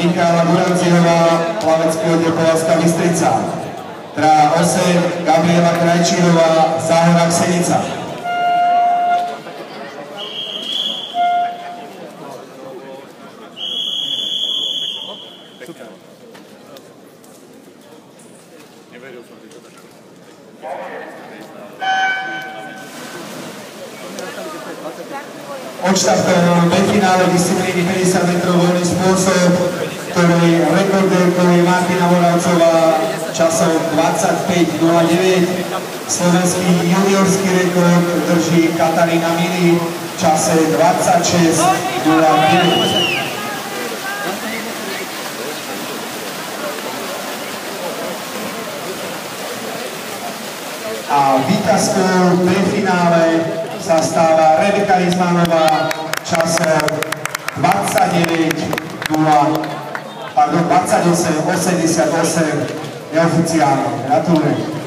Michála Buranciová, plavecký oddel Považská Bystrica. Tra 8 Gabriela Krajčírová, Záhora Senica. Odštartoval B-finále disciplíny 50 metrov voľný spôsob, ktorý rekordérkou je Martina Moravcová časom 25.09. Slovenský juniorský rekord drží Katarína Mili v čase 26.09. A víťazkou B-finále sa stáva Rebeka Izmanová časom 28.88, neoficiálne. Gratulujem.